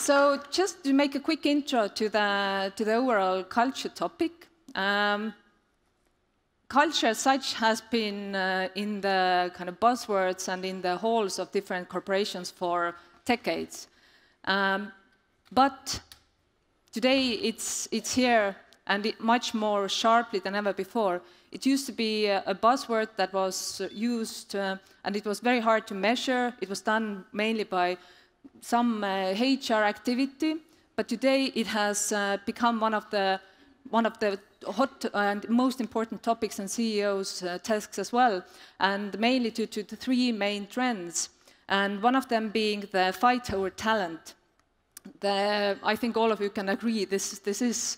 So just to make a quick intro to the overall culture topic. Culture as such has been in the kind of buzzwords and in the halls of different corporations for decades. But today it's here and much more sharply than ever before. It used to be a buzzword that was used and it was very hard to measure. It was done mainly by some HR activity, but today it has become one of the hot and most important topics on CEOs' desks as well, and mainly due to the three main trends, and one of them being the fight over talent. I think all of you can agree this is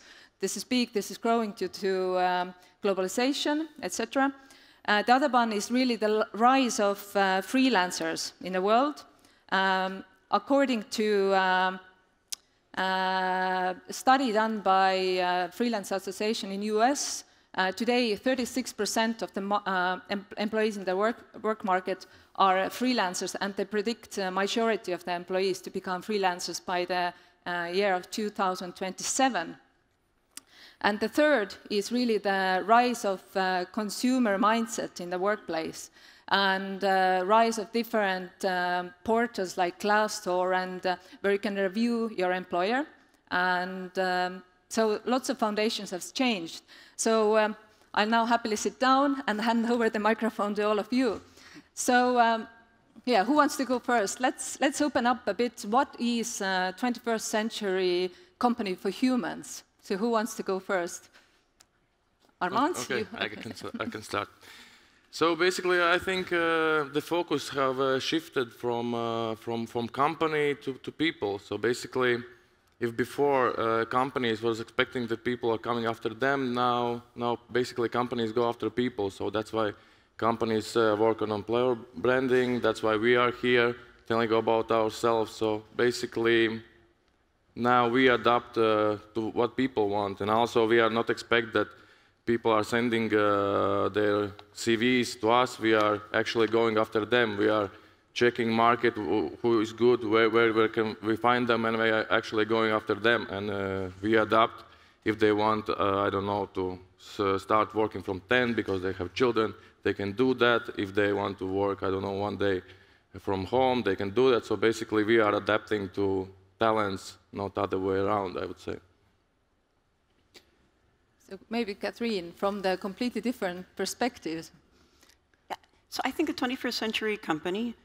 big, this is growing due to globalization, etc. The other one is really the rise of freelancers in the world. According to a study done by Freelance Association in US, today 36% of the employees in the work market are freelancers, and they predict the majority of the employees to become freelancers by the year of 2027. And the third is really the rise of consumer mindset in the workplace, and rise of different portals like Glassdoor, and where you can review your employer. And so lots of foundations have changed. So I'll now happily sit down and hand over the microphone to all of you. So yeah, who wants to go first? Let's open up a bit. What is 21st century company for humans? So who wants to go first? Armands? Okay, I can start. So basically, I think the focus have shifted from company to people. So basically, if before companies was expecting that people are coming after them, now basically companies go after people. So that's why companies work on employer branding. That's why we are here telling about ourselves. So basically, now we adapt to what people want, and also we are not expect that people are sending their CVs to us. We are actually going after them. We are checking market, who is good, where can we find them, and we are actually going after them. And we adapt if they want, I don't know, to start working from 10 because they have children. They can do that. If they want to work, I don't know, one day from home, they can do that. So basically, we are adapting to talents, not the other way around, I would say. So maybe Kathryn, from the completely different perspectives. Yeah. So I think a 21st century company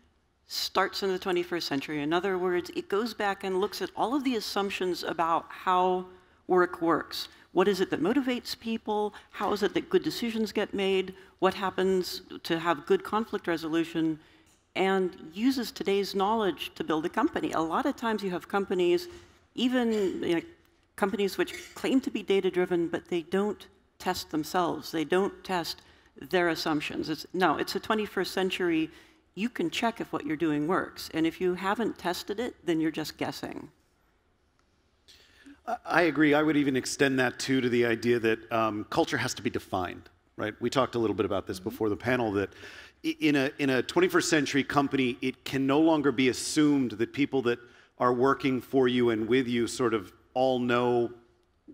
starts in the 21st century. In other words, it goes back and looks at all of the assumptions about how work works. What is it that motivates people? How is it that good decisions get made? What happens to have good conflict resolution? And uses today's knowledge to build a company. A lot of times you have companies, even companies which claim to be data-driven, but they don't test themselves. They don't test their assumptions. It's a 21st century. You can check if what you're doing works. And if you haven't tested it, then you're just guessing. I agree. I would even extend that to the idea that culture has to be defined, right? We talked a little bit about this before the panel, that in a 21st century company, it can no longer be assumed that people that are working for you and with you sort of all know,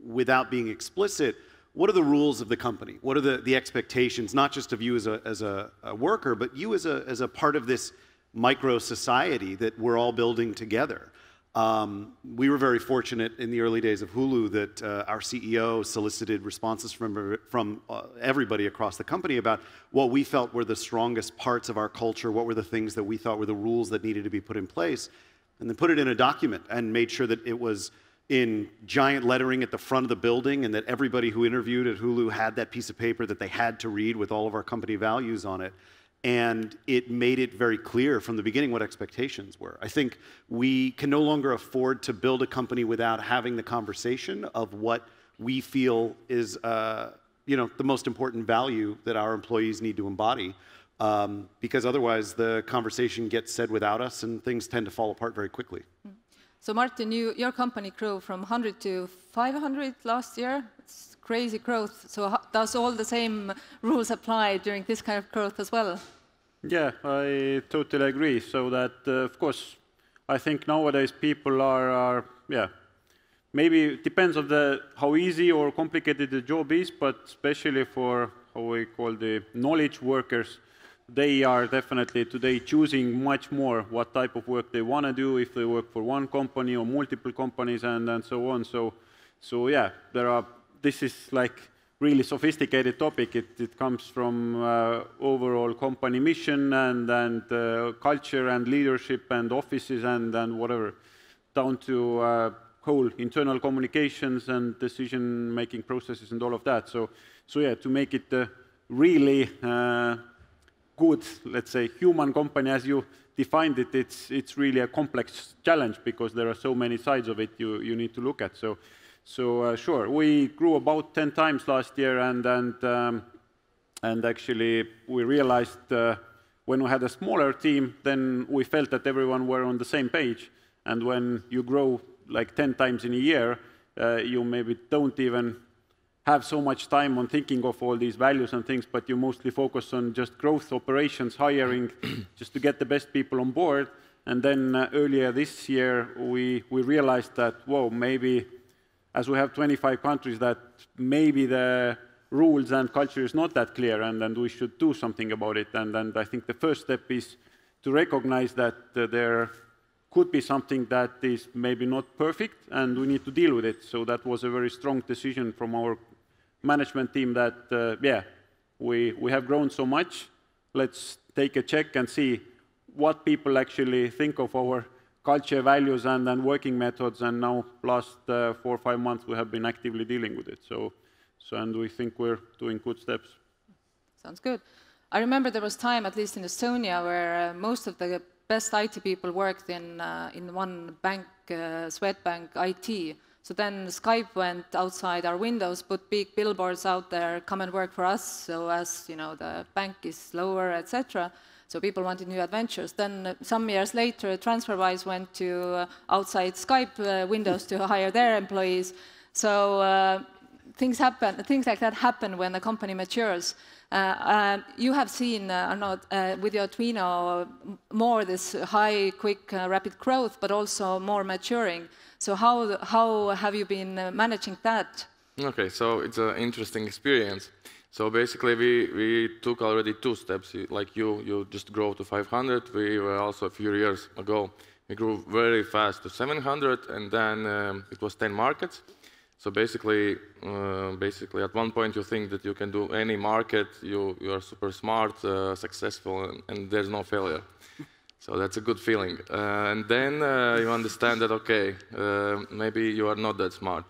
without being explicit, what are the rules of the company? What are the expectations, not just of you as a worker, but you as a part of this micro society that we're all building together? We were very fortunate in the early days of Hulu that our CEO solicited responses from everybody across the company about what we felt were the strongest parts of our culture, what were the things that we thought were the rules that needed to be put in place, and then put it in a document and made sure that it was in giant lettering at the front of the building, and that everybody who interviewed at Hulu had that piece of paper that they had to read with all of our company values on it. And it made it very clear from the beginning what expectations were. I think we can no longer afford to build a company without having the conversation of what we feel is the most important value that our employees need to embody, because otherwise the conversation gets said without us and things tend to fall apart very quickly. So Martin, your company grew from 100 to 500 last year. It's crazy growth. So does all the same rules apply during this kind of growth as well? Yeah, I totally agree. So that, of course, I think nowadays people are yeah, maybe it depends on how easy or complicated the job is, but especially for how we call the knowledge workers, they are definitely today choosing much more what type of work they want to do, if they work for one company or multiple companies and so on. So yeah, this is like really sophisticated topic. It comes from overall company mission and culture and leadership and offices and whatever, down to whole internal communications and decision-making processes and all of that. So yeah, to make it really good, let's say, human company as you defined it, it's really a complex challenge because there are so many sides of it you need to look at. So sure, we grew about 10 times last year, and actually we realized when we had a smaller team, then we felt that everyone were on the same page. And when you grow like 10 times in a year, you maybe don't even have so much time on thinking of all these values and things, but you mostly focus on just growth, operations, hiring, just to get the best people on board. And then earlier this year, we realized that, whoa, maybe as we have 25 countries, that maybe the rules and culture is not that clear, and we should do something about it. And I think the first step is to recognize that there could be something that is maybe not perfect, and we need to deal with it. So that was a very strong decision from our management team that, yeah, we have grown so much. Let's take a check and see what people actually think of our culture, values, and working methods. And now, last 4 or 5 months, we have been actively dealing with it. And we think we're doing good steps. Sounds good. I remember there was time, at least in Estonia, where most of the best IT people worked in one bank, Swedbank IT. So then Skype went outside our windows, put big billboards out there, come and work for us. So as you know, the bank is slower, etc. So people wanted new adventures. Then some years later, TransferWise went to outside Skype windows to hire their employees. So things like that happen when a company matures. You have seen, Arnold, with your Twino, more this high, quick, rapid growth, but also more maturing. So how have you been managing that? Okay, so it's an interesting experience. So basically, we took already 2 steps. Like you just grow to 500. We were also a few years ago. We grew very fast to 700, and then it was 10 markets. So basically, at one point you think that you can do any market, you are super smart, successful, and there's no failure. So that's a good feeling. And then you understand that, okay, maybe you are not that smart.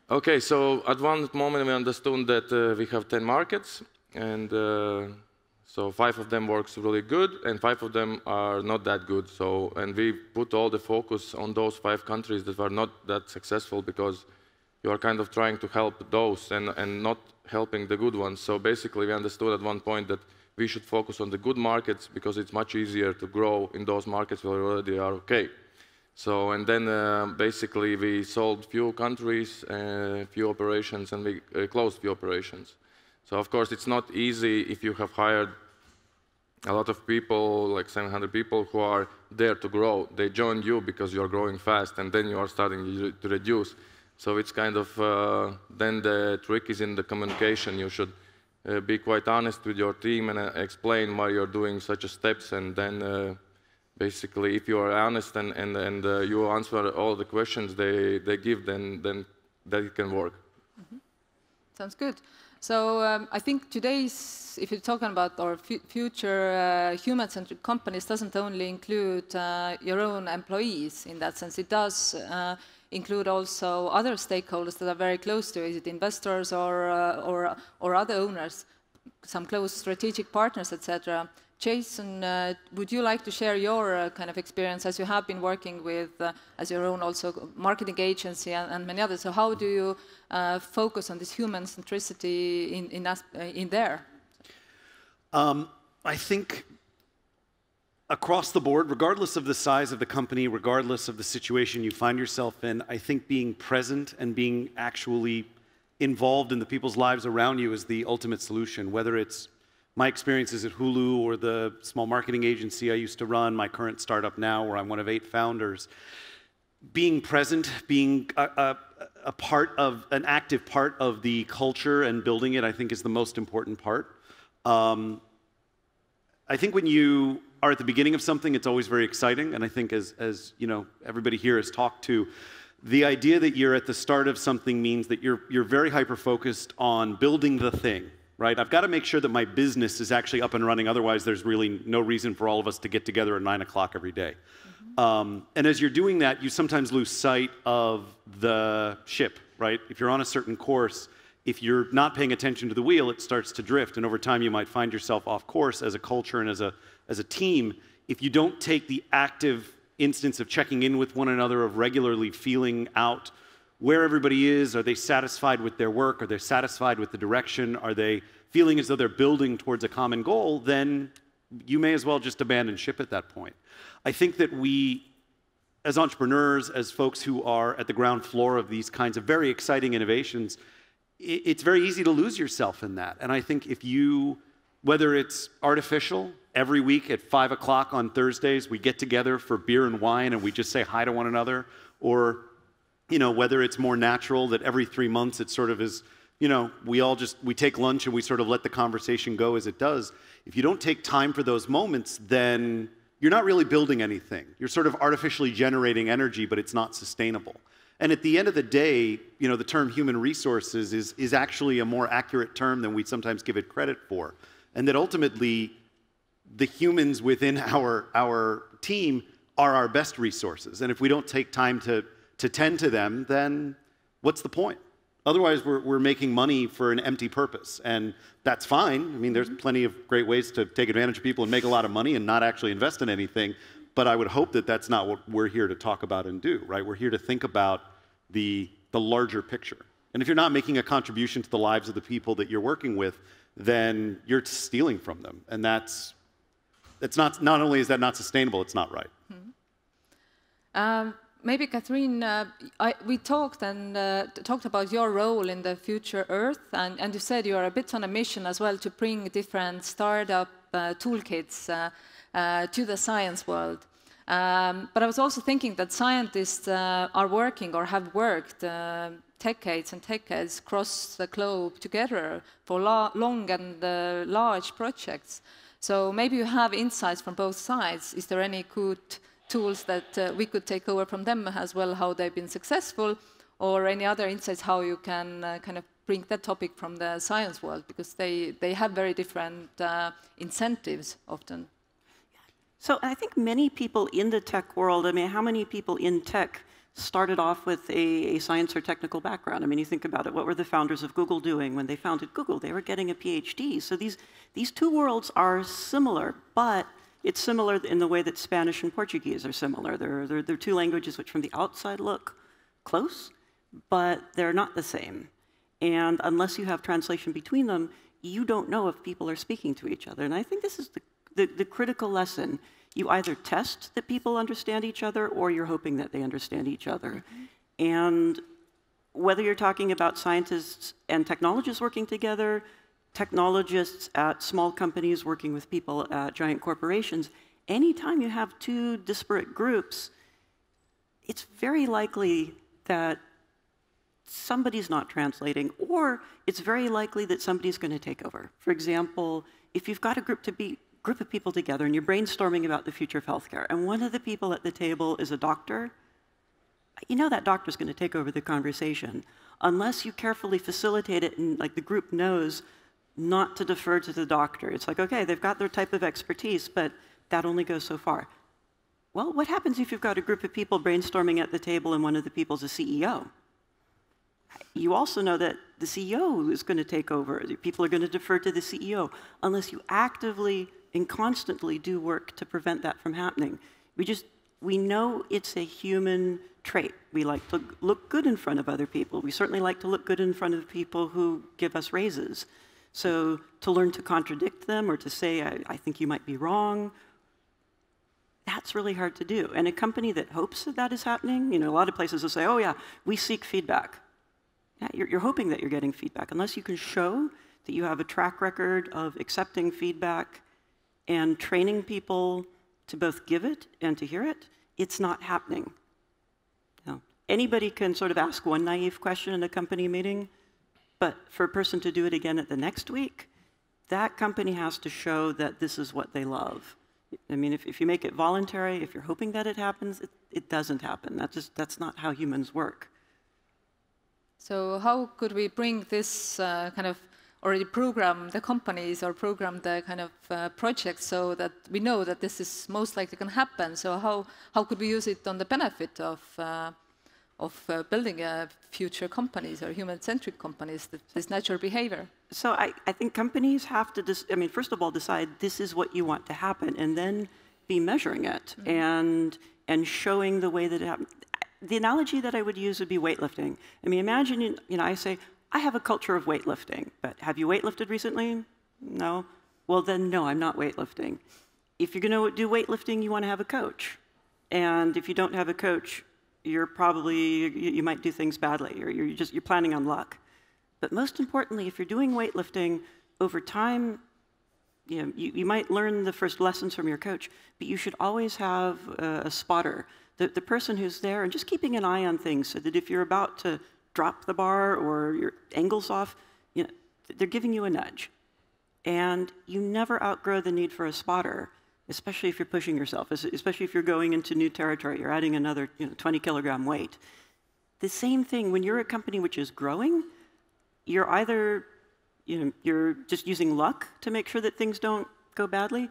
Okay, so at one moment we understood that we have 10 markets, and so 5 of them works really good, and 5 of them are not that good. So, and we put all the focus on those 5 countries that were not that successful, because you are kind of trying to help those and not helping the good ones. So basically we understood at one point that we should focus on the good markets, because it's much easier to grow in those markets where we already are okay. So, and then basically we sold few countries, few operations, and we closed few operations. So of course it's not easy if you have hired a lot of people, like 700 people who are there to grow. They joined you because you are growing fast, and then you are starting to reduce. So it's kind of, then the trick is in the communication. You should be quite honest with your team and explain why you're doing such steps, and then basically if you are honest and you answer all the questions they give, then that it can work. Mm-hmm. Sounds good. So I think today's, if you're talking about our future human-centric companies, doesn't only include your own employees in that sense. It does include also other stakeholders that are very close to it. Is it investors or other owners, some close strategic partners, etc. Jason, would you like to share your kind of experience, as you have been working with, as your own also marketing agency and many others? So how do you focus on this human centricity in there? I think across the board, regardless of the size of the company, regardless of the situation you find yourself in, I think being present and being actually involved in the people's lives around you is the ultimate solution, whether it's my experiences at Hulu or the small marketing agency I used to run, my current startup now, where I'm one of 8 founders. being present, being a part of, an active part of the culture and building it, I think is the most important part. I think when you are at the beginning of something, it's always very exciting, and I think as you know, everybody here has talked to, the idea that you're at the start of something means that you're very hyper-focused on building the thing, right? I've got to make sure that my business is actually up and running, otherwise there's really no reason for all of us to get together at 9 o'clock every day. And as you're doing that, you sometimes lose sight of the ship, right? If you're on a certain course, if you're not paying attention to the wheel, it starts to drift, and over time you might find yourself off course as a culture and as a team if you don't take the active instance of checking in with one another, of regularly feeling out where everybody is. Are they satisfied with their work? Are they satisfied with the direction? Are they feeling as though they're building towards a common goal? Then you may as well just abandon ship at that point. I think that we, as entrepreneurs, as folks who are at the ground floor of these kinds of very exciting innovations, it's very easy to lose yourself in that. And I think if you, whether it's artificial, every week at 5 o'clock on Thursdays, we get together for beer and wine and we just say hi to one another, or, you know, whether it's more natural that every 3 months it sort of is, you know, we take lunch and we sort of let the conversation go as it does. If you don't take time for those moments, then you're not really building anything. You're sort of artificially generating energy, but it's not sustainable. And at the end of the day, you know, the term human resources is actually a more accurate term than we sometimes give it credit for. And that ultimately, the humans within our team are our best resources. And if we don't take time to tend to them, then what's the point? Otherwise, we're making money for an empty purpose. And that's fine. I mean, there's plenty of great ways to take advantage of people and make a lot of money and not actually invest in anything. But I would hope that that's not what we're here to talk about and do, right? We're here to think about the larger picture. And if you're not making a contribution to the lives of the people that you're working with, then you're stealing from them. And that's not only is that not sustainable, it's not right. Maybe, Kathryn, we talked about your role in the future Earth, and you said you are a bit on a mission as well to bring different startup toolkits to the science world. But I was also thinking that scientists are working or have worked decades and decades across the globe together for long and large projects. So maybe you have insights from both sides. Is there any good tools that we could take over from them as well, how they've been successful, or any other insights how you can kind of bring that topic from the science world, because they have very different incentives often. So I think many people in the tech world, I mean, how many people in tech started off with a science or technical background? I mean, you think about it, what were the founders of Google doing when they founded Google? They were getting a PhD. So these two worlds are similar, but it's similar in the way that Spanish and Portuguese are similar. They're two languages which from the outside look close, but they're not the same. And unless you have translation between them, you don't know if people are speaking to each other. And I think this is the critical lesson. You either test that people understand each other, or you're hoping that they understand each other. And whether you're talking about scientists and technologists working together, technologists at small companies working with people at giant corporations, anytime you have two disparate groups, it's very likely that somebody's not translating, or it's very likely that somebody's going to take over. For example, if you've got a group of people together and you're brainstorming about the future of healthcare, and one of the people at the table is a doctor, you know that doctor's going to take over the conversation unless you carefully facilitate it and like the group knows not to defer to the doctor. It's like, okay, they've got their type of expertise, but that only goes so far. Well, what happens if you've got a group of people brainstorming at the table and one of the people's a CEO? You also know that the CEO is going to take over. People are going to defer to the CEO unless you actively and constantly do work to prevent that from happening. We know it's a human trait. We like to look good in front of other people. We certainly like to look good in front of people who give us raises. So to learn to contradict them or to say, I think you might be wrong, that's really hard to do. And a company that hopes that that is happening, you know, a lot of places will say, oh yeah, we seek feedback. Yeah, you're hoping that you're getting feedback. Unless you can show that you have a track record of accepting feedback and training people to both give it and to hear it, it's not happening. anybody can sort of ask one naive question in a company meeting, but for a person to do it again at the next week, that company has to show that this is what they love. I mean, if you make it voluntary, if you're hoping that it happens, it doesn't happen. That's not how humans work. So how could we bring this kind of already program the companies or program the kind of projects so that we know that this is most likely going to happen? So how could we use it on the benefit of building future companies or human-centric companies, this natural behavior? So I think companies have to, first of all, decide this is what you want to happen, and then be measuring it and showing the way that it happens. The analogy that I would use would be weightlifting. I mean, imagine, I say, I have a culture of weightlifting, but have you weightlifted recently? No? Well, then no, I'm not weightlifting. If you're going to do weightlifting, you want to have a coach. And if you don't have a coach, you might do things badly, or you're planning on luck. But most importantly, if you're doing weightlifting, over time, you might learn the first lessons from your coach, but you should always have a spotter, the person who's there, and just keeping an eye on things so that if you're about to drop the bar or your angle's off, they're giving you a nudge. And you never outgrow the need for a spotter, especially if you're pushing yourself, especially if you're going into new territory, you're adding another 20-kilogram weight. The same thing, when you're a company which is growing, you're either you're just using luck to make sure that things don't go badly,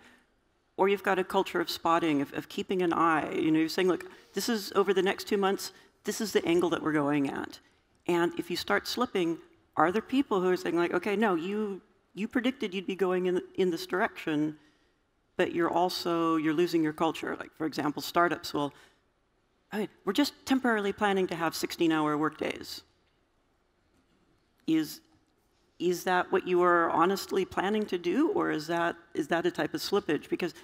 or you've got a culture of spotting, of keeping an eye. You're saying, look, this is over the next 2 months, this is the angle that we're going at. And if you start slipping, are there people who are saying, like, okay, no, you predicted you'd be going in this direction, but you're losing your culture. Like, for example, startups will, we're just temporarily planning to have 16-hour workdays. Is that what you were honestly planning to do, or is that a type of slippage? Because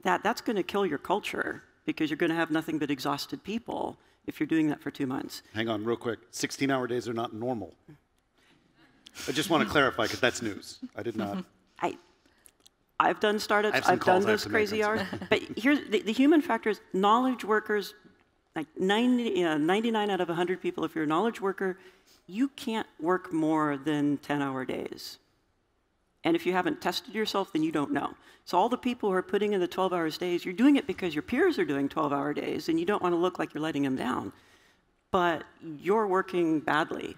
that's going to kill your culture, because you're going to have nothing but exhausted people if you're doing that for 2 months. Hang on real quick. 16-hour days are not normal. I just want to clarify, because that's news. I did not. I've done startups. I've done those crazy hours. But here's the human factor is knowledge workers, like 99 out of 100 people, if you're a knowledge worker, you can't work more than 10-hour days. And if you haven't tested yourself, then you don't know. So all the people who are putting in the 12-hour days, you're doing it because your peers are doing 12-hour days, and you don't want to look like you're letting them down. But you're working badly,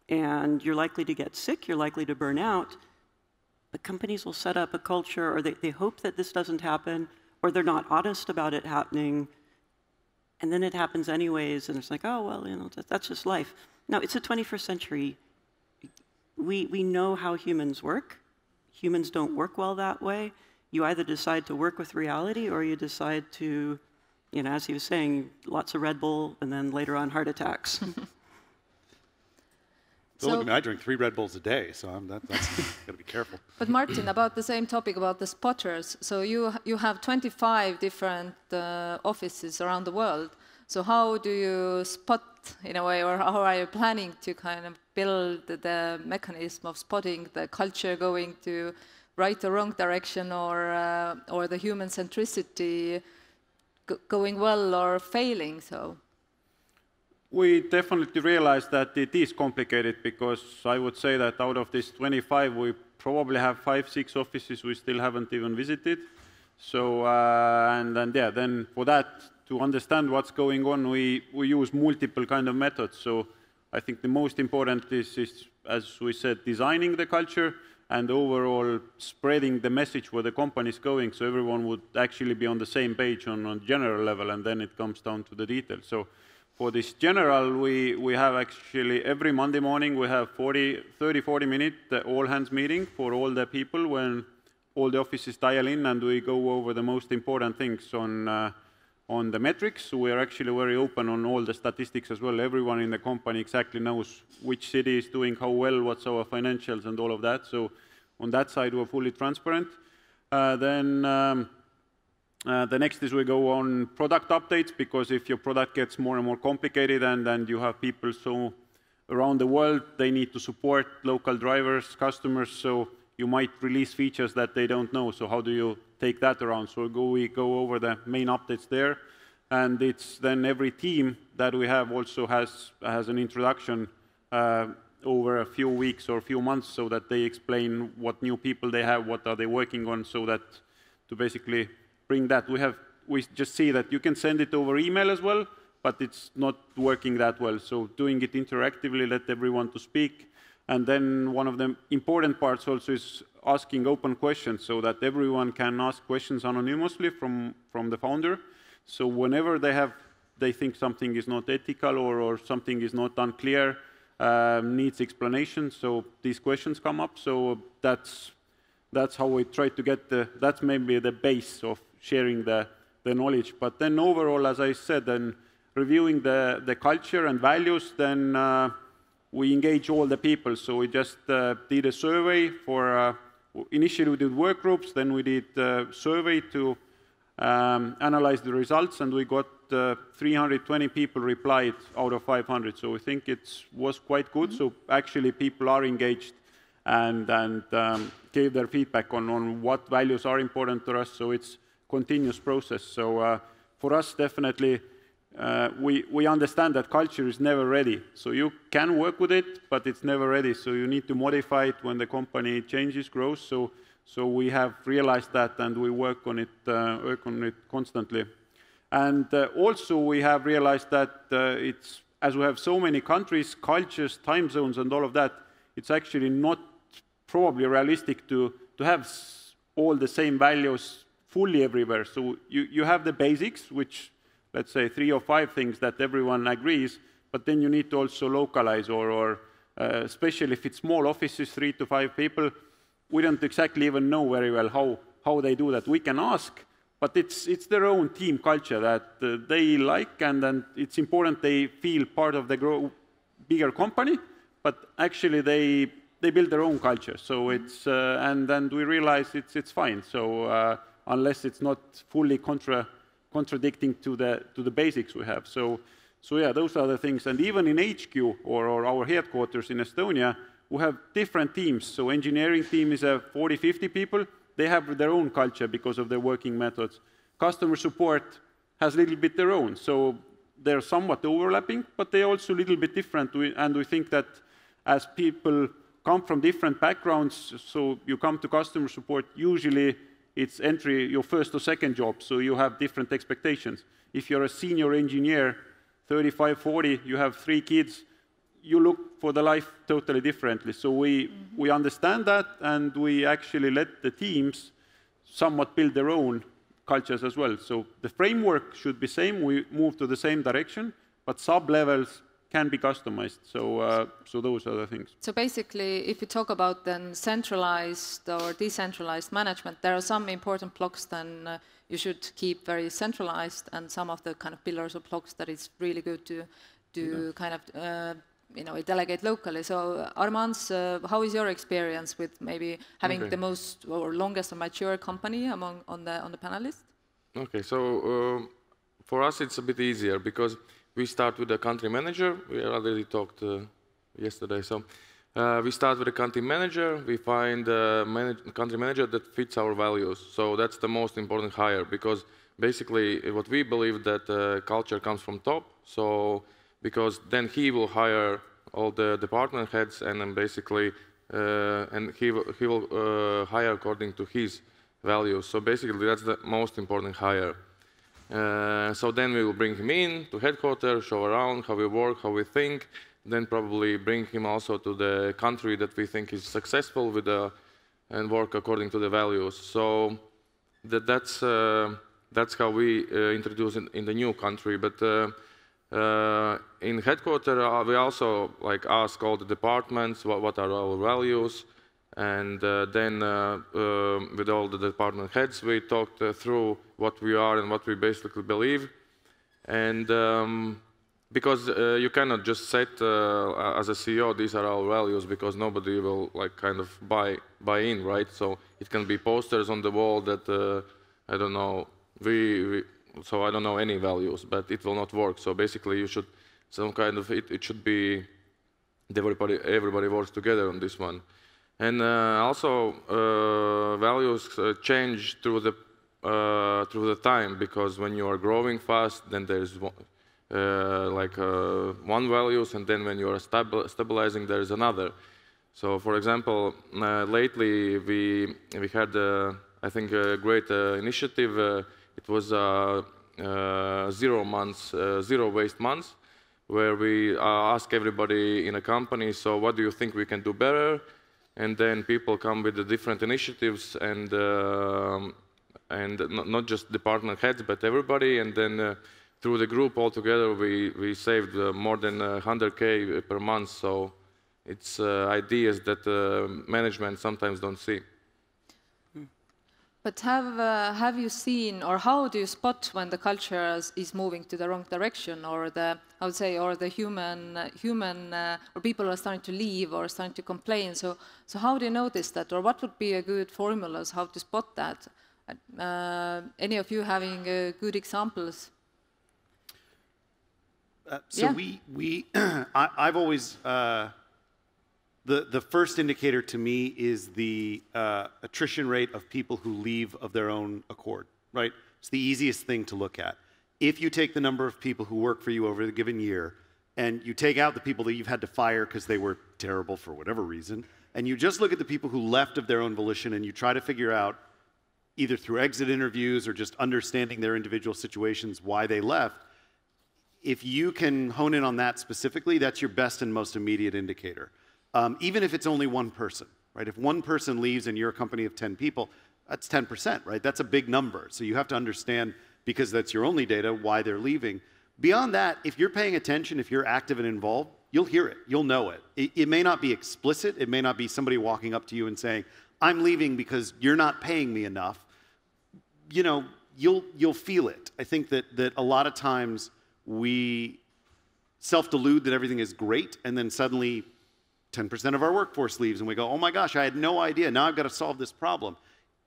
and you're likely to get sick, you're likely to burn out. But companies will set up a culture, or they hope that this doesn't happen, or they're not honest about it happening, and then it happens anyways, and it's like, oh, well, that's just life. No, it's the 21st century. We know how humans work. Humans don't work well that way. You either decide to work with reality, or you decide to, as he was saying, lots of Red Bull, and then later on heart attacks. So look at me, I drink 3 Red Bulls a day, so that's got to be careful. But Martin, about the same topic, about the spotters. So you have 25 different offices around the world. So how do you spot, in a way, or how are you planning to kind of build the mechanism of spotting the culture going to right or wrong direction, or the human centricity going well or failing? So we definitely realize that it is complicated, because I would say that out of this 25, we probably have 5-6 offices we still haven't even visited. So then for that, to understand what's going on, we use multiple kind of methods. So I think the most important is, as we said, designing the culture and overall spreading the message where the company is going, so everyone would actually be on the same page on a general level, and then it comes down to the details. So for this general, we have actually every Monday morning we have 30-40 minute all-hands meeting for all the people when all the offices dial in, and we go over the most important things on the metrics. We are actually very open on all the statistics as well. Everyone in the company exactly knows which city is doing how well, what's our financials and all of that. So on that side, we're fully transparent. The next is we go on product updates, because if your product gets more and more complicated and you have people around the world, they need to support local drivers, customers, so you might release features that they don't know. So how do you take that around? So we go over the main updates there. and it's then every team that we have also has an introduction over a few weeks or a few months, so that they explain what new people they have, what are they working on, so that to basically bring that. We just see that you can send it over email as well, but it's not working that well. So doing it interactively, let everyone to speak. And then one of the important parts also is asking open questions, so that everyone can ask questions anonymously from the founder. So whenever they think something is not ethical or something is not unclear, needs explanation, so these questions come up. So that's how we try to get that's maybe the base of sharing the knowledge. But then overall, as I said, then reviewing the culture and values, then we engage all the people. So we just did a survey for, initially we did work groups, then we did a survey to analyze the results, and we got 320 people replied out of 500. So we think it was quite good. So actually people are engaged and gave their feedback on what values are important to us. So it's continuous process. So for us, definitely, we understand that culture is never ready. So you can work with it, but it's never ready. So you need to modify it when the company changes, grows. So we have realized that, and we work on it constantly. And also we have realized that as we have so many countries, cultures, time zones, and all of that, it's actually not probably realistic to have all the same values fully everywhere. So you have the basics, which, let's say, 3 or 5 things that everyone agrees, but then you need to also localize, or especially if it's small offices, 3 to 5 people, we don't exactly even know very well how they do that. We can ask, but it's their own team culture that they like, and then it's important they feel part of the bigger company, but actually they build their own culture. So it's, and then we realize it's fine. So unless it's not fully contradicting to the basics we have. So yeah, those are the things. And even in HQ or our headquarters in Estonia, we have different teams. So engineering team is 40, 50 people. They have their own culture because of their working methods. Customer support has a little bit their own. So they're somewhat overlapping, but they're also a little bit different. And we think that as people come from different backgrounds, so you come to customer support, usually it's your first or second job, so you have different expectations. If you're a senior engineer, 35, 40, you have 3 kids, you look for the life totally differently. So we understand that, and we actually let the teams somewhat build their own cultures as well. So the framework should be same, we move to the same direction, but sub-levels can be customized. So those are the things. So basically, if you talk about then centralized or decentralized management, there are some important blocks then you should keep very centralized, and some of the kind of pillars or blocks that it's really good to kind of delegate locally. So Armands, how is your experience with maybe having the most or longest or mature company on the panelists? Okay, so for us it's a bit easier because we start with the country manager. We already talked yesterday. So we start with the country manager. We find a country manager that fits our values. So that's the most important hire, because basically what we believe that culture comes from top. So because then he will hire all the department heads, and then basically and he will hire according to his values. So basically that's the most important hire. So then we will bring him in to headquarters, show around how we work, how we think, then probably bring him also to the country that we think is successful with and work according to the values. So that's how we introduce it in the new country. But in headquarters, we also ask all the departments what are our values. And then with all the department heads, we talked through what we are and what we basically believe. And because you cannot just set as a CEO, these are our values, because nobody will kind of buy in, right? So it can be posters on the wall that I don't know, so I don't know any values, but it will not work. So basically you should some kind of it should be everybody works together on this one. And also values change through the through the time, because when you are growing fast, then there's one values, and then when you are stabilizing, there is another. So, for example, lately we had I think a great initiative. It was 0 waste months, where we ask everybody in a company, so what do you think we can do better? And then people come with the different initiatives, and not just department heads, but everybody. And then through the group altogether, we saved more than 100K per month. So it's ideas that management sometimes don't see. But have you seen, or how do you spot when the culture is moving to the wrong direction, or the human or people are starting to leave or starting to complain? So how do you notice that, or what would be a good formulas how to spot that? Any of you having good examples? I've always. The first indicator to me is the attrition rate of people who leave of their own accord, right? It's the easiest thing to look at. If you take the number of people who work for you over the given year, and you take out the people that you've had to fire because they were terrible for whatever reason, and you just look at the people who left of their own volition, and you try to figure out, either through exit interviews or just understanding their individual situations, why they left, if you can hone in on that specifically, that's your best and most immediate indicator. Even if it's only one person, right? If one person leaves and you're a company of 10 people, that's 10%, right? That's a big number. So you have to understand, because that's your only data, why they're leaving. Beyond that, if you're paying attention, if you're active and involved, you'll hear it, you'll know it. It may not be explicit, it may not be somebody walking up to you and saying, I'm leaving because you're not paying me enough. You know, you'll feel it. I think that a lot of times we self-delude that everything is great, and then suddenly 10% of our workforce leaves, and we go, oh my gosh, I had no idea. Now I've got to solve this problem.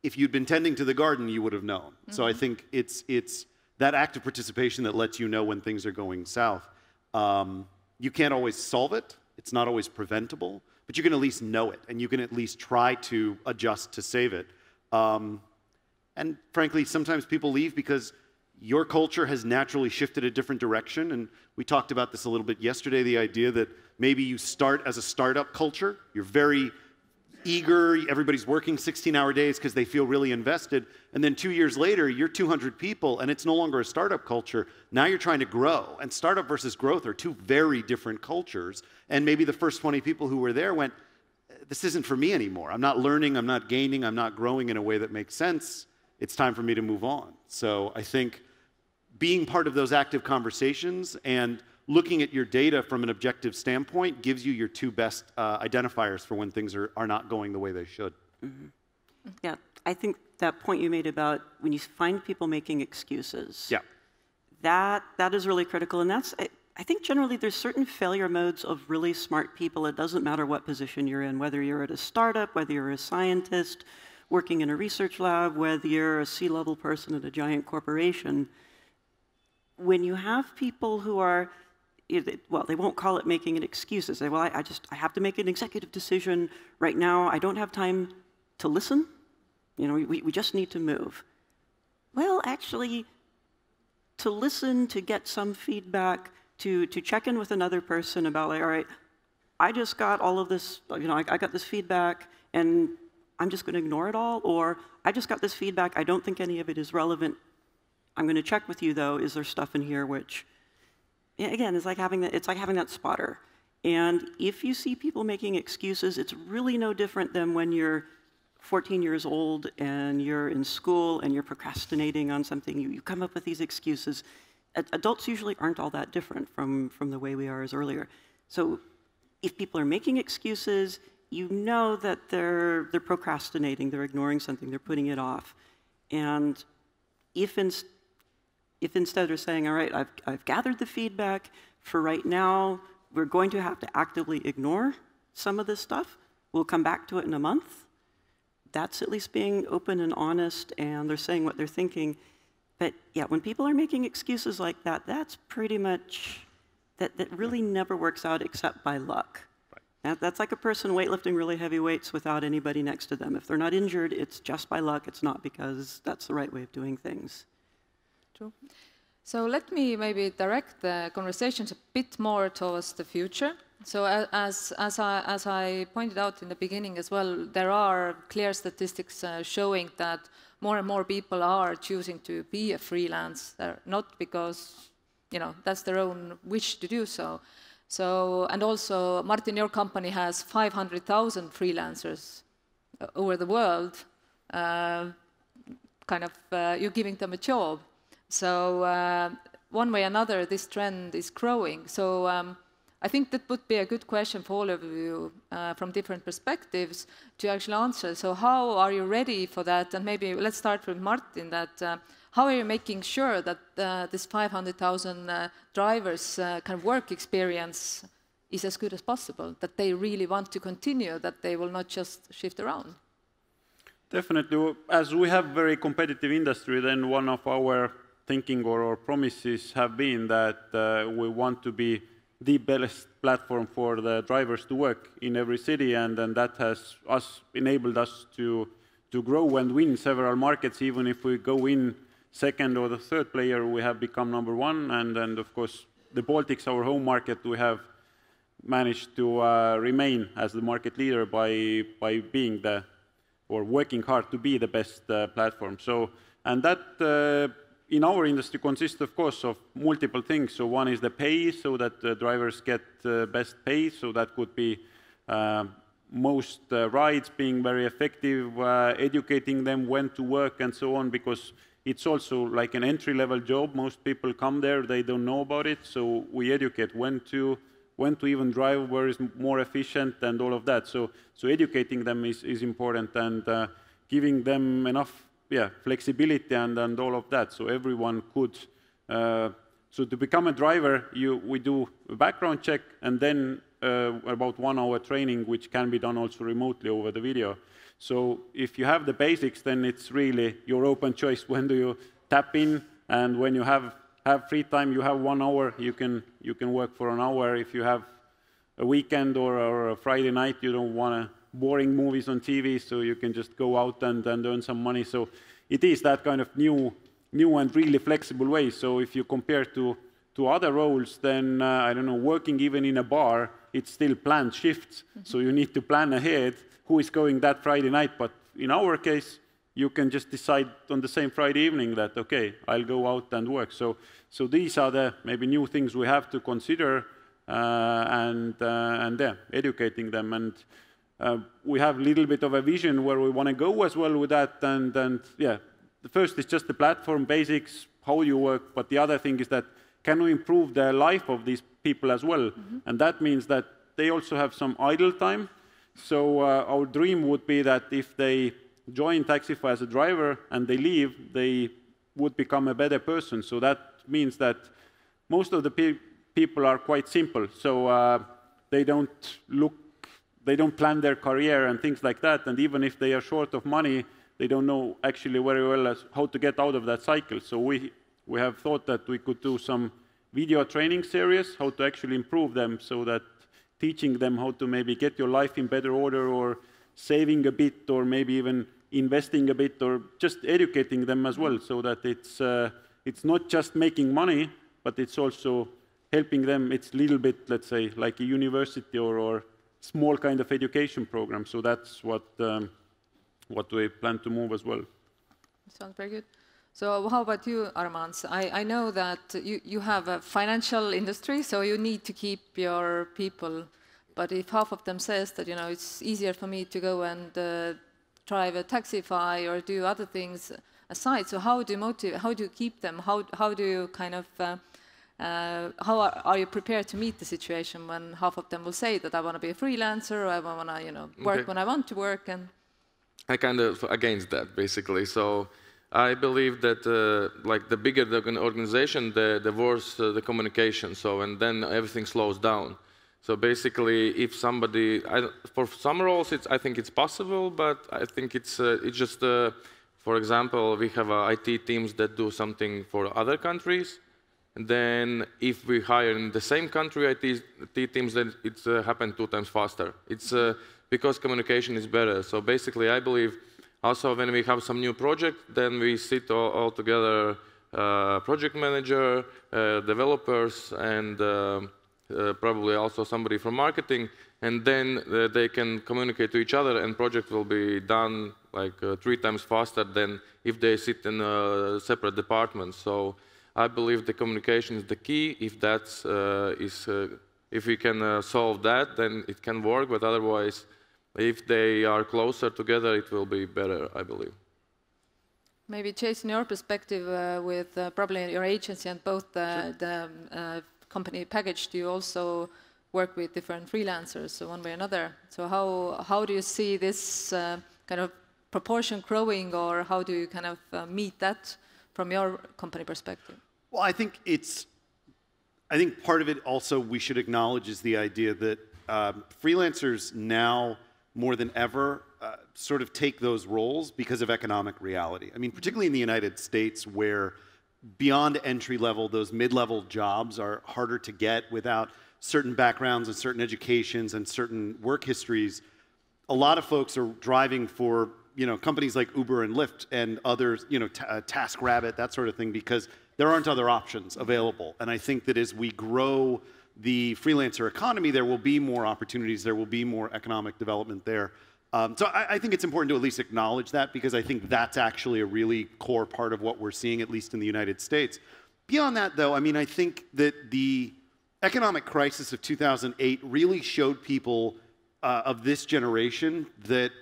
If you'd been tending to the garden, you would have known. Mm-hmm. So I think it's that active participation that lets you know when things are going south. You can't always solve it. It's not always preventable, but you can at least know it, and you can at least try to adjust to save it. And frankly, sometimes people leave because your culture has naturally shifted a different direction, and we talked about this a little bit yesterday, the idea that maybe you start as a startup culture, you're very eager, everybody's working 16-hour days because they feel really invested, and then 2 years later, you're 200 people, and it's no longer a startup culture. Now you're trying to grow, and startup versus growth are two very different cultures, and maybe the first 20 people who were there went, this isn't for me anymore. I'm not learning, I'm not gaining, I'm not growing in a way that makes sense. It's time for me to move on. So I think being part of those active conversations and looking at your data from an objective standpoint gives you your two best identifiers for when things are not going the way they should. Mm-hmm. Yeah, I think that point you made about when you find people making excuses, that is really critical. And that's, I think generally there's certain failure modes of really smart people. It doesn't matter what position you're in, whether you're at a startup, whether you're a scientist working in a research lab, whether you're a C-level person at a giant corporation. When you have people who are, well, they won't call it making an excuse. They say, well, I have to make an executive decision right now. I don't have time to listen. You know, we just need to move. Well, actually, to listen, to get some feedback, to check in with another person about, like, all right, I just got all of this, you know, I got this feedback, and I'm just going to ignore it all, or I just got this feedback, I don't think any of it is relevant. I'm going to check with you, though, is there stuff in here which, again, it's like having that spotter. And if you see people making excuses, it's really no different than when you're 14 years old and you're in school and you're procrastinating on something. You come up with these excuses. Adults usually aren't all that different from the way we are as earlier. So if people are making excuses, you know that they're procrastinating, they're ignoring something, they're putting it off. And if instead of saying, all right, I've gathered the feedback, for right now, we're going to have to actively ignore some of this stuff. We'll come back to it in a month. That's at least being open and honest, and they're saying what they're thinking. But yeah, when people are making excuses like that, that's pretty much, that really never works out except by luck. That's like a person weightlifting really heavy weights without anybody next to them. If they're not injured, it's just by luck. It's not because that's the right way of doing things. True. So let me maybe direct the conversations a bit more towards the future. So as I pointed out in the beginning as well, there are clear statistics showing that more and more people are choosing to be a freelancer, not because that's their own wish to do so. And also, Martin, your company has 500,000 freelancers over the world. You're giving them a job. So one way or another, this trend is growing. So I think that would be a good question for all of you from different perspectives to actually answer. So how are you ready for that? And maybe let's start with Martin, that how are you making sure that this 500,000 drivers' kind of work experience is as good as possible, that they really want to continue, that they will not just shift around? Definitely. As we have very competitive industry, then one of our thinking or our promises have been that we want to be the best platform for the drivers to work in every city, and then that has enabled us to grow and win several markets. Even if we go in second or the third player, we have become number one, and then of course the Baltics, our home market, we have managed to remain as the market leader by being working hard to be the best platform. So, and that in our industry consists, of course, of multiple things. So one is the pay, so that drivers get best pay. So that could be most rides being very effective, educating them when to work and so on, because it's also like an entry-level job. Most people come there, they don't know about it. So we educate when to even drive, where is more efficient and all of that. So educating them is important, and giving them enough flexibility and all of that, so everyone could. So to become a driver, we do a background check, and then about 1 hour training, which can be done also remotely over the video. So if you have the basics, then it's really your open choice. When do you tap in, and when you have free time, you have 1 hour, you can work for an hour. If you have a weekend or a Friday night, you don't want boring movies on TV, so you can just go out and earn some money. So it is that kind of new and really flexible way. So if you compare to other roles, then I don't know, working even in a bar, it's still planned shifts. So you need to plan ahead who is going that Friday night. But in our case, you can just decide on the same Friday evening that, okay, I'll go out and work. So these are the maybe new things we have to consider, and educating them. And we have a little bit of a vision where we want to go as well with that. And the first is just the platform basics, how you work. But the other thing is that can we improve the life of these people as well? And that means that they also have some idle time. So our dream would be that if they join Taxify as a driver and they leave, they would become a better person. So that means that most of the people are quite simple. So they don't plan their career and things like that. And even if they are short of money, they don't know actually very well how to get out of that cycle. So we have thought that we could do some video training series, how to actually improve them, so that teaching them how to maybe get your life in better order, or saving a bit, or maybe even investing a bit, or just educating them as well, so that it's not just making money, but it's also helping them. It's a little bit, let's say, like a university or small kind of education program. So that's what we plan to move as well. Sounds very good. So how about you, Armands? I know that you have a financial industry, so you need to keep your people. But if half of them says that, it's easier for me to go and drive a Taxify or do other things aside, so how do you motivate? How do you keep them? How do you kind of how are you prepared to meet the situation when half of them will say that I want to be a freelancer, or I want to work when I want to work? And I kind of against that, basically. So I believe that like the bigger the organization, the worse the communication. So, and then everything slows down. So basically, if somebody, for some roles, I think it's possible, but I think it's just, for example, we have IT teams that do something for other countries, then if we hire in the same country IT teams, then it's happened 2 times faster. It's because communication is better. So basically, I believe also when we have some new project, then we sit all together, project manager, developers, and probably also somebody from marketing, and then they can communicate to each other, and project will be done like 3 times faster than if they sit in separate departments. So I believe the communication is the key. If that's if we can solve that, then it can work. But otherwise, if they are closer together, it will be better, I believe. Maybe, Jason, your perspective with probably your agency and both the company package, do you also work with different freelancers one way or another? So how do you see this kind of proportion growing, or how do you kind of meet that from your company perspective? Well, I think part of it also we should acknowledge is the idea that freelancers now more than ever sort of take those roles because of economic reality. I mean, particularly in the United States, where beyond entry level, those mid-level jobs are harder to get without certain backgrounds and certain educations and certain work histories. A lot of folks are driving for companies like Uber and Lyft and others, TaskRabbit, that sort of thing, because there aren't other options available. And I think that as we grow the freelancer economy, there will be more opportunities, there will be more economic development there. So I think it's important to at least acknowledge that, because I think that's actually a really core part of what we're seeing, at least in the United States. Beyond that, though, I mean, I think that the economic crisis of 2008 really showed people of this generation that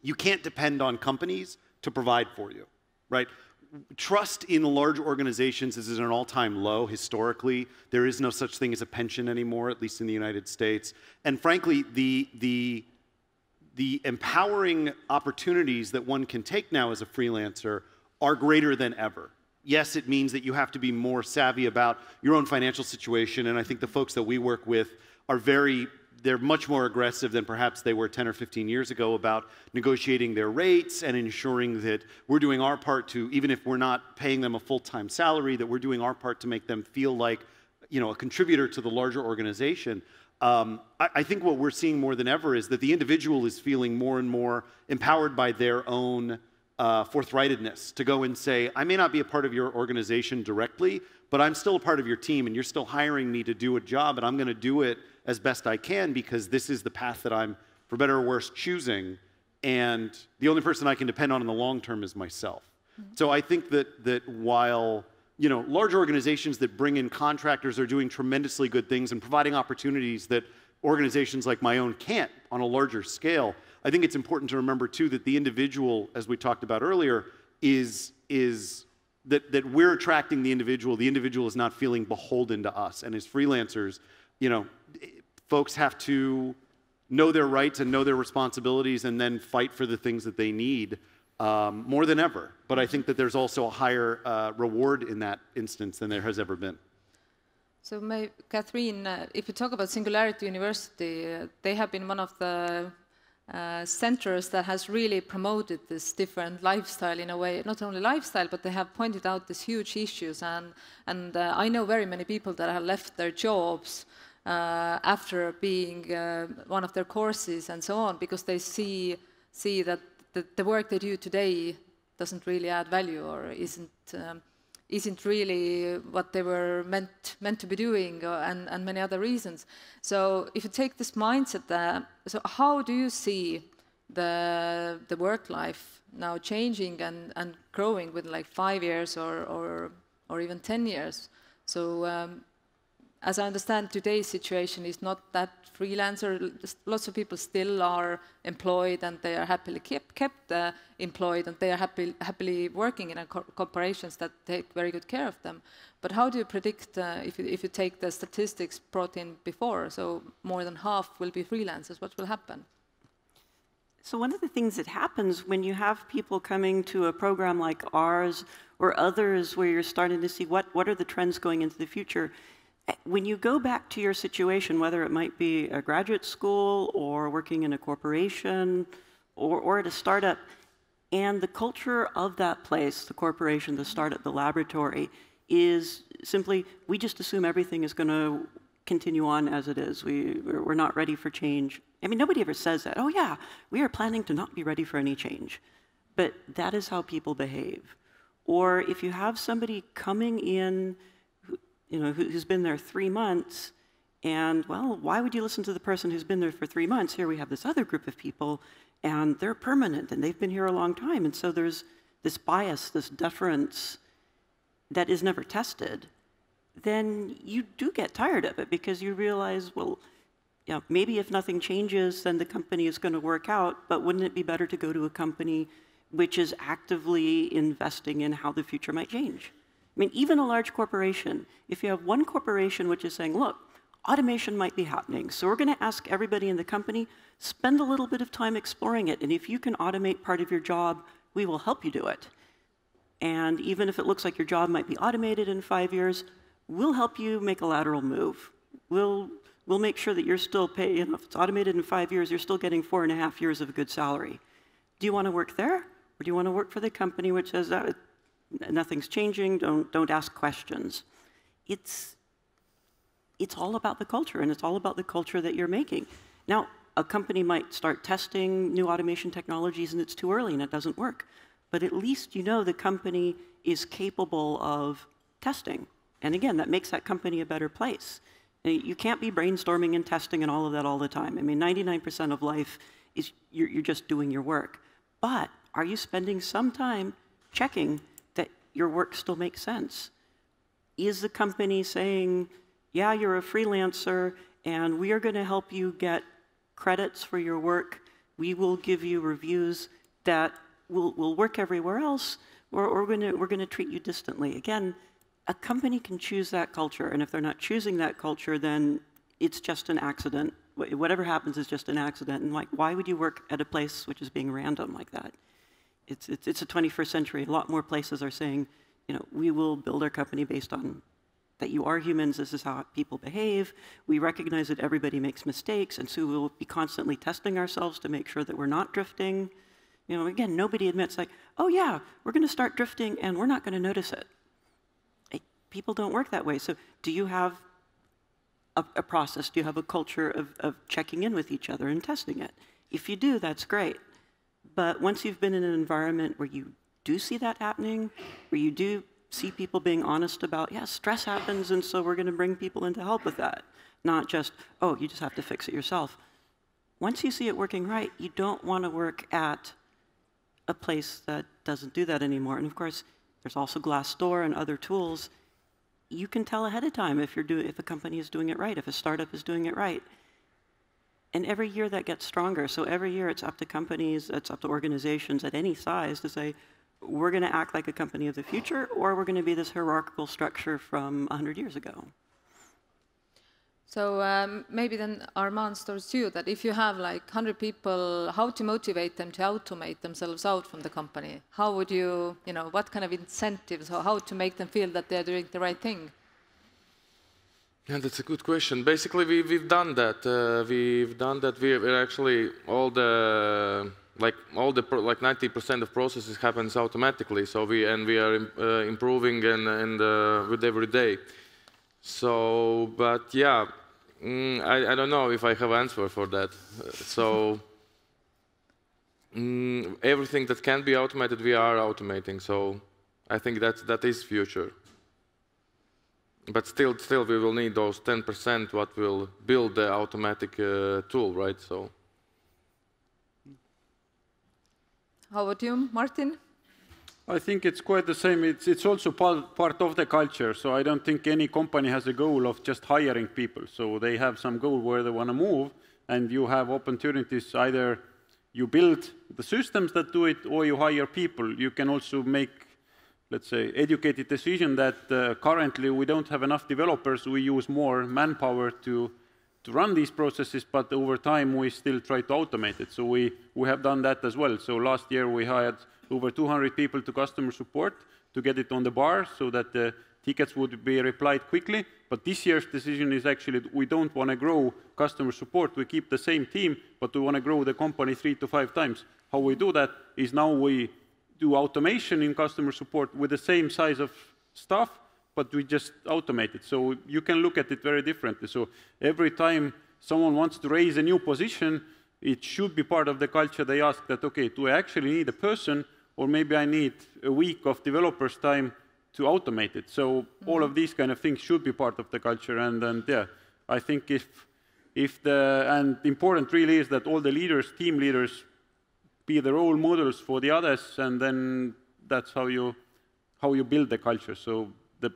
you can't depend on companies to provide for you, right? Trust in large organizations is at an all-time low historically. There is no such thing as a pension anymore, at least in the United States. And frankly, the empowering opportunities that one can take now as a freelancer are greater than ever. Yes, it means that you have to be more savvy about your own financial situation, and I think the folks that we work with are they're much more aggressive than perhaps they were 10 or 15 years ago about negotiating their rates and ensuring that we're doing our part to, even if we're not paying them a full-time salary, that we're doing our part to make them feel like, a contributor to the larger organization. I think what we're seeing more than ever is that the individual is feeling more and more empowered by their own forthrightedness to go and say, I may not be a part of your organization directly, but I'm still a part of your team, and you're still hiring me to do a job, and I'm going to do it as best I can because this is the path that I'm, for better or worse, choosing, and the only person I can depend on in the long term is myself. Mm-hmm. So I think that while large organizations that bring in contractors are doing tremendously good things and providing opportunities that organizations like my own can't on a larger scale, I think it's important to remember, too, that the individual, as we talked about earlier, is that we're attracting the individual. The individual is not feeling beholden to us. And as freelancers, folks have to know their rights and know their responsibilities and then fight for the things that they need more than ever. But I think that there's also a higher reward in that instance than there has ever been. So, Kathryn, if you talk about Singularity University, they have been one of the centers that has really promoted this different lifestyle in a way, not only lifestyle, but they have pointed out these huge issues. And I know very many people that have left their jobs after being one of their courses and so on, because they see that the work they do today doesn't really add value or isn't really what they were meant to be doing, and many other reasons. So if you take this mindset, so how do you see the work life now changing and growing with like 5 years or even 10 years? So as I understand, today's situation is not that freelancer. Lots of people still are employed, and they are happily kept employed, and they are happily working in corporations that take very good care of them. But how do you predict, if you take the statistics brought in before, so more than half will be freelancers, what will happen? So one of the things that happens when you have people coming to a program like ours or others where you're starting to see what are the trends going into the future, when you go back to your situation, whether it might be a graduate school or working in a corporation or at a startup, and the culture of that place, the corporation, the startup, the laboratory, is simply, we just assume everything is going to continue on as it is. We're not ready for change. I mean, nobody ever says that. Oh yeah, we are planning to not be ready for any change. But that is how people behave. Or if you have somebody coming in, who's been there 3 months, and well, why would you listen to the person who's been there for 3 months? Here we have this other group of people, and they're permanent, and they've been here a long time. And so there's this bias, this deference that is never tested. Then you do get tired of it because you realize, well, yeah, maybe if nothing changes, then the company is going to work out, but wouldn't it be better to go to a company which is actively investing in how the future might change? I mean, even a large corporation, if you have one corporation which is saying, look, automation might be happening, so we're going to ask everybody in the company, spend a little bit of time exploring it, and if you can automate part of your job, we will help you do it. And even if it looks like your job might be automated in 5 years, we'll help you make a lateral move. We'll make sure that you're still paying, if it's automated in 5 years, you're still getting 4.5 years of a good salary. Do you want to work there? Or do you want to work for the company which says, nothing's changing, don't ask questions? It's all about the culture, and it's all about the culture that you're making. Now, a company might start testing new automation technologies and it's too early and it doesn't work. But at least you know the company is capable of testing. And again, that makes that company a better place. You can't be brainstorming and testing and all of that all the time. I mean, 99% of life is you're just doing your work. But are you spending some time checking that your work still makes sense? Is the company saying, yeah, you're a freelancer, and we are going to help you get credits for your work. We will give you reviews that will work everywhere else, or we're going to treat you distantly. Again, a company can choose that culture, and if they're not choosing that culture, then it's just an accident. Whatever happens is just an accident. And like, why would you work at a place which is being random like that? It's a 21st century. A lot more places are saying, we will build our company based on that you are humans, this is how people behave. We recognize that everybody makes mistakes, and so we'll be constantly testing ourselves to make sure that we're not drifting. Again, nobody admits like, oh yeah, we're going to start drifting and we're not going to notice it. People don't work that way. So do you have a process? Do you have a culture of checking in with each other and testing it? If you do, that's great. But once you've been in an environment where you do see that happening, where you do see people being honest about, yeah, stress happens, and so we're going to bring people in to help with that. Not just, oh, you just have to fix it yourself. Once you see it working right, you don't want to work at a place that doesn't do that anymore. And of course, there's also Glassdoor and other tools. You can tell ahead of time if a company is doing it right, if a startup is doing it right. And every year that gets stronger. So every year it's up to companies, it's up to organizations at any size to say, we're going to act like a company of the future, or we're going to be this hierarchical structure from 100 years ago. So maybe then Armands towards you, that if you have like 100 people, how to motivate them to automate themselves out from the company? How would you, what kind of incentives, or how to make them feel that they're doing the right thing? Yeah, that's a good question. Basically, we've done that. We're actually all the 90% of processes happens automatically. So we are improving and with every day. So, but yeah, I don't know if I have an answer for that. Everything that can be automated, we are automating. So I think that is future. But still, we will need those 10% what will build the automatic tool, right? So. How about you, Martin? I think it's quite the same. It's also part of the culture. So I don't think any company has a goal of just hiring people. So they have some goal where they want to move, and you have opportunities. Either you build the systems that do it, or you hire people. You can also make, let's say, educated decision that currently we don't have enough developers. We use more manpower to run these processes, but over time we still try to automate it. So we have done that as well. So last year we hired over 200 people to customer support to get it on the bar so that the tickets would be replied quickly. But this year's decision is actually we don't want to grow customer support. We keep the same team, but we want to grow the company 3 to 5 times. How we do that is now we do automation in customer support with the same size of staff, but we just automate it. So you can look at it very differently. So every time someone wants to raise a new position, it should be part of the culture. They ask that, okay, do I actually need a person, or maybe I need a week of developers' time to automate it? So all of these kind of things should be part of the culture. And yeah, I think and important really is that all the leaders, team leaders, be the role models for the others, and then that's how you build the culture. So the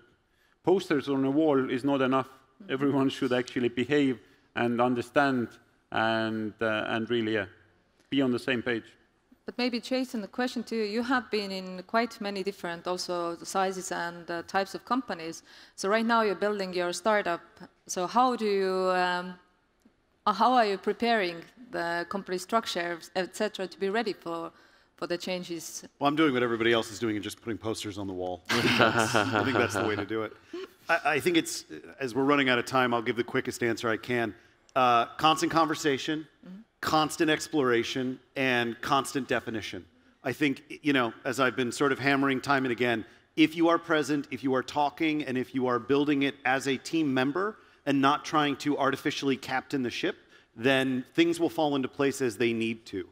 posters on the wall is not enough. Everyone should actually behave and understand and really be on the same page. But maybe, Jason, the question to you, you have been in quite many different also sizes and types of companies. So right now you're building your startup. So how do you, how are you preparing the company structure, etc., to be ready for the changes? Well, I'm doing what everybody else is doing and just putting posters on the wall. I think that's the way to do it. I think it's, as we're running out of time, I'll give the quickest answer I can. Constant conversation, constant exploration, and constant definition. I think, as I've been sort of hammering time and again, if you are present, if you are talking, and if you are building it as a team member and not trying to artificially captain the ship, then things will fall into place as they need to.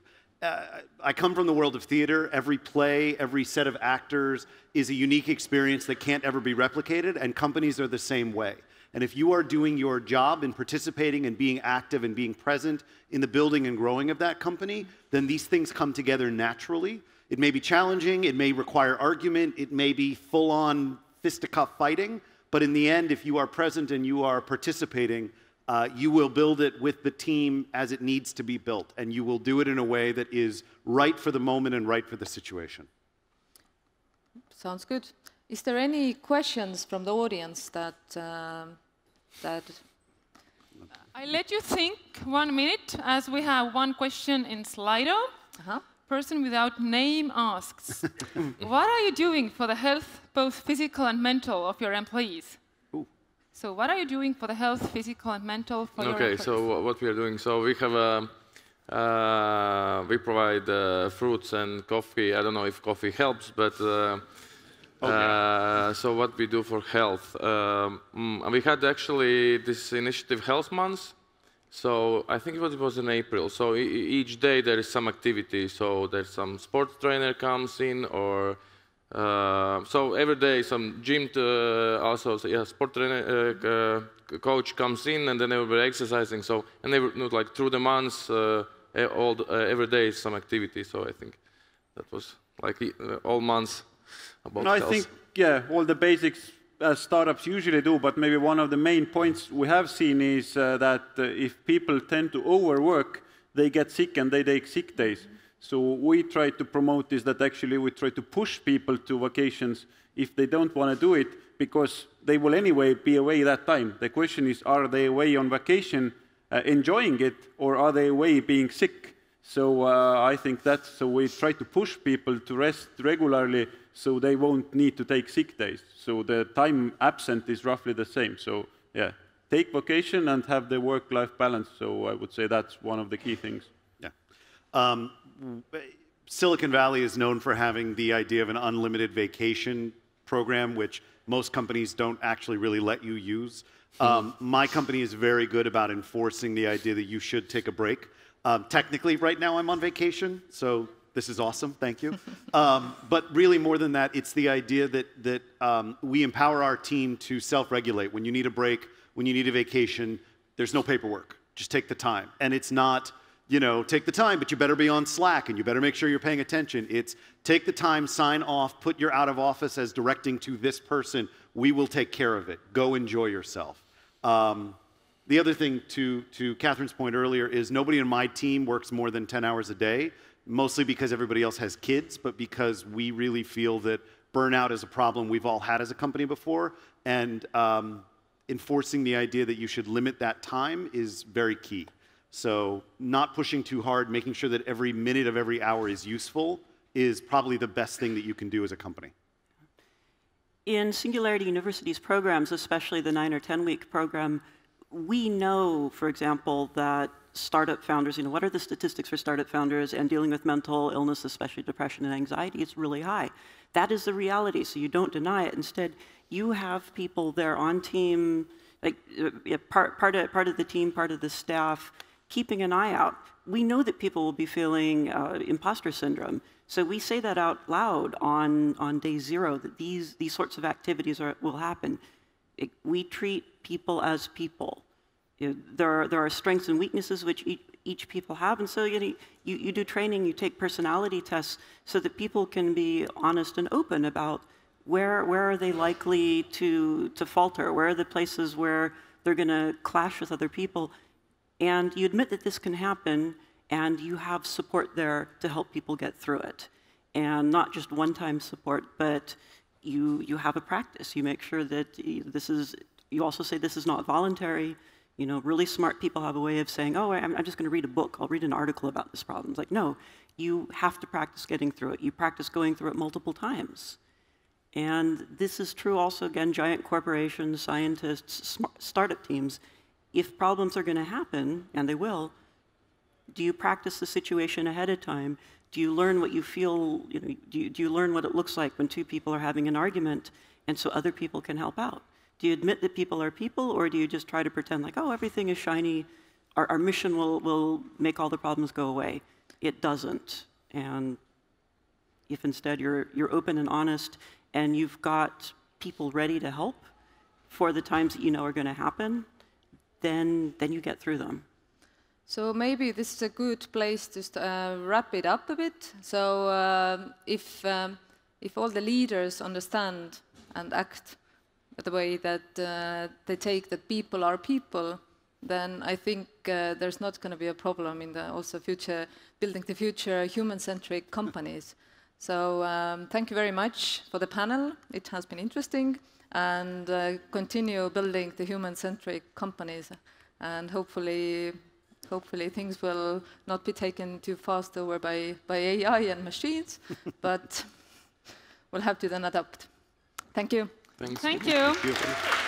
I come from the world of theater. Every play, every set of actors is a unique experience that can't ever be replicated, and companies are the same way. And if you are doing your job and participating and being active and being present in the building and growing of that company, then these things come together naturally. It may be challenging, it may require argument, it may be full-on fisticuff fighting, but in the end, if you are present and you are participating, you will build it with the team as it needs to be built, and you will do it in a way that is right for the moment and right for the situation. Sounds good. Is there any questions from the audience that I let you think 1 minute, as we have one question in Slido. Person without name asks, what are you doing for the health, both physical and mental, of your employees? So what are you doing for the health, physical and mental for your employees? Okay, so what we are doing, so we have we provide fruits and coffee. I don't know if coffee helps, but so what we do for health. We had actually this initiative Health Month. So I think it was in April. So each day there is some activity. So there's some sports trainer comes in, or so every day some gym also, so yeah, sport trainer coach comes in, and then everybody exercising. So and they like through the months, every day is some activity. So I think that was like all months about health. I think all the basics as startups usually do, but maybe one of the main points we have seen is that if people tend to overwork, they get sick and they take sick days. So we try to promote this, that actually we try to push people to vacations if they don't want to do it, because they will anyway be away that time. The question is, are they away on vacation enjoying it, or are they away being sick? So I think that's, so we try to push people to rest regularly so they won't need to take sick days. So the time absent is roughly the same. So yeah, take vacation and have the work-life balance. So I would say that's one of the key things. Yeah. Silicon Valley is known for having the idea of an unlimited vacation program, which most companies don't actually really let you use. My company is very good about enforcing the idea that you should take a break. Technically, right now I'm on vacation, so this is awesome, thank you. But really more than that, it's the idea that we empower our team to self-regulate. When you need a break, when you need a vacation, there's no paperwork. Just take the time. And it's not, take the time, but you better be on Slack, and you better make sure you're paying attention. It's take the time, sign off, put your out of office as directing to this person. We will take care of it. Go enjoy yourself. The other thing, to Kathryn's point earlier, is nobody in my team works more than 10 hours a day, mostly because everybody else has kids, but because we really feel that burnout is a problem we've all had as a company before, and enforcing the idea that you should limit that time is very key. So not pushing too hard, making sure that every minute of every hour is useful is probably the best thing that you can do as a company. In Singularity University's programs, especially the 9 or 10-week program, we know, for example, that startup founders, what are the statistics for startup founders and dealing with mental illness, especially depression and anxiety, it's really high. That is the reality, so you don't deny it. Instead, you have people there on team, like part of the team, part of the staff, keeping an eye out. We know that people will be feeling imposter syndrome, so we say that out loud on day 0, that these sorts of activities will happen. We treat people as people. There are strengths and weaknesses which each people have, and so you do training, you take personality tests so that people can be honest and open about where are they likely to falter, where are the places where they're going to clash with other people, and you admit that this can happen, and you have support there to help people get through it, and not just one-time support, but you have a practice. You make sure that you also say this is not voluntary. Really smart people have a way of saying, oh, I'm just going to read a book. I'll read an article about this problem. It's like, no, you have to practice getting through it. You practice going through it multiple times. And this is true also, again, giant corporations, scientists, startup teams. If problems are going to happen, and they will, do you practice the situation ahead of time? Do you learn what you feel, do you learn what it looks like when 2 people are having an argument, and so other people can help out? Do you admit that people are people, or do you just try to pretend like, oh, everything is shiny, our mission will make all the problems go away? It doesn't. And if instead you're open and honest, and you've got people ready to help for the times that you know are going to happen, then you get through them. So maybe this is a good place to wrap it up a bit. So if all the leaders understand and act the way that they take that people are people, then I think there's not going to be a problem in the also building the future human-centric companies. So thank you very much for the panel. It has been interesting, and continue building the human-centric companies, and hopefully things will not be taken too fast over by AI and machines, but we'll have to then adapt. Thank you. Thanks. Thank you. Thank you.